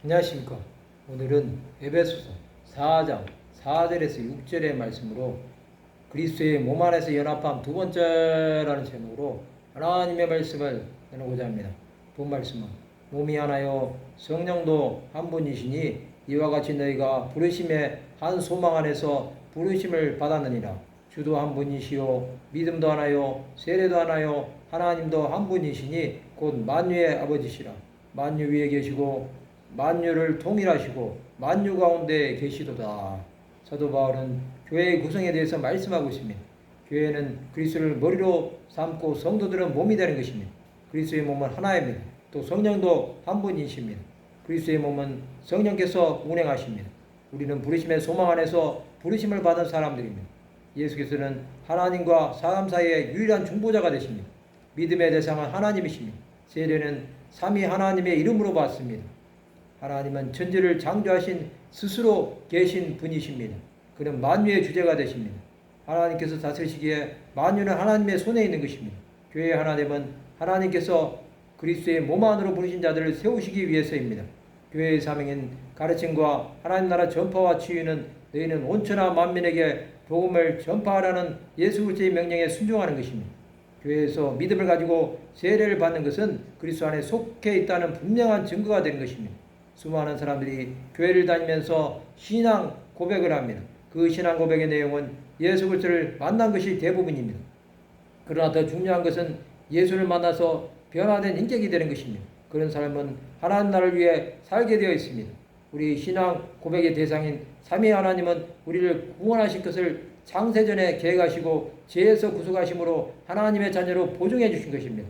안녕하십니까. 오늘은 에베소서 4장 4절에서 6절의 말씀으로 그리스도의 몸 안에서 연합함 두 번째라는 제목으로 하나님의 말씀을 나누고자 합니다. 본 말씀은 몸이 하나요 성령도 한 분이시니 이와 같이 너희가 부르심의 한 소망 안에서 부르심을 받았느니라. 주도 한 분이시요 믿음도 하나요 세례도 하나요 하나님도 한 분이시니 곧 만유의 아버지시라. 만유 위에 계시고 만유를 통일하시고 만유 가운데 계시도다. 사도 바울은 교회의 구성에 대해서 말씀하고 있습니다. 교회는 그리스도를 머리로 삼고 성도들은 몸이 되는 것입니다. 그리스도의 몸은 하나입니다. 또 성령도 한 분이십니다. 그리스도의 몸은 성령께서 운행하십니다. 우리는 부르심의 소망 안에서 부르심을 받은 사람들입니다. 예수께서는 하나님과 사람 사이의 유일한 중보자가 되십니다. 믿음의 대상은 하나님이십니다. 세례는 삼위 하나님의 이름으로 받습니다. 하나님은 천지를 창조하신 스스로 계신 분이십니다. 그는 만유의 주제가 되십니다. 하나님께서 다스리시기에 만유는 하나님의 손에 있는 것입니다. 교회의 하나됨은 하나님께서 그리스도의 몸 안으로 부르신 자들을 세우시기 위해서입니다. 교회의 사명인 가르침과 하나님 나라 전파와 치유는 너희는 온천하 만민에게 복음을 전파하라는 예수 그리스도의 명령에 순종하는 것입니다. 교회에서 믿음을 가지고 세례를 받는 것은 그리스도 안에 속해 있다는 분명한 증거가 되는 것입니다. 수많은 사람들이 교회를 다니면서 신앙 고백을 합니다. 그 신앙 고백의 내용은 예수 그리스도를 만난 것이 대부분입니다. 그러나 더 중요한 것은 예수를 만나서 변화된 인격이 되는 것입니다. 그런 삶은 하나님 나라를 위해 살게 되어 있습니다. 우리 신앙 고백의 대상인 삼위 하나님은 우리를 구원하실 것을 창세전에 계획하시고 죄에서 구속하심으로 하나님의 자녀로 보증해 주신 것입니다.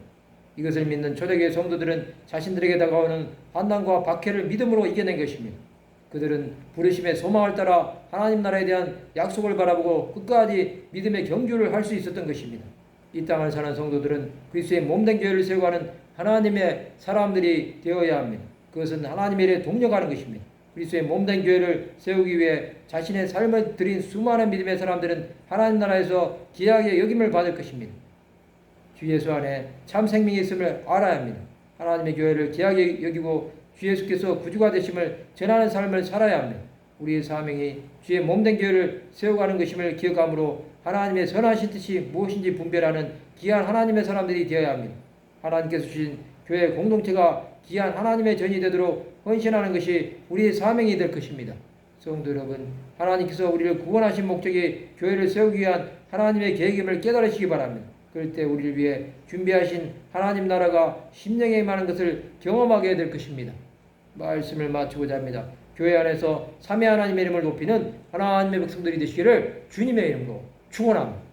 이것을 믿는 초대교회 성도들은 자신들에게 다가오는 환난과 박해를 믿음으로 이겨낸 것입니다. 그들은 부르심의 소망을 따라 하나님 나라에 대한 약속을 바라보고 끝까지 믿음의 경주를 할 수 있었던 것입니다. 이 땅을 사는 성도들은 그리스도의 몸된 교회를 세워가는 하나님의 사람들이 되어야 합니다. 그것은 하나님의 일에 동력하는 것입니다. 그리스도의 몸된 교회를 세우기 위해 자신의 삶을 드린 수많은 믿음의 사람들은 하나님 나라에서 귀하게 여김을 받을 것입니다. 주 예수 안에 참 생명이 있음을 알아야 합니다. 하나님의 교회를 귀하게 여기고 주 예수께서 구주가 되심을 전하는 삶을 살아야 합니다. 우리의 사명이 주의 몸된 교회를 세워가는 것임을 기억함으로 하나님의 선하신 뜻이 무엇인지 분별하는 귀한 하나님의 사람들이 되어야 합니다. 하나님께서 주신 교회 공동체가 귀한 하나님의 전이 되도록 헌신하는 것이 우리의 사명이 될 것입니다. 성도 여러분, 하나님께서 우리를 구원하신 목적이 교회를 세우기 위한 하나님의 계획임을 깨달으시기 바랍니다. 그럴 때 우리를 위해 준비하신 하나님 나라가 심령에 임하는 것을 경험하게 될 것입니다. 말씀을 마치고자 합니다. 교회 안에서 삼위 하나님의 이름을 높이는 하나님의 백성들이 되시기를 주님의 이름으로 축원합니다.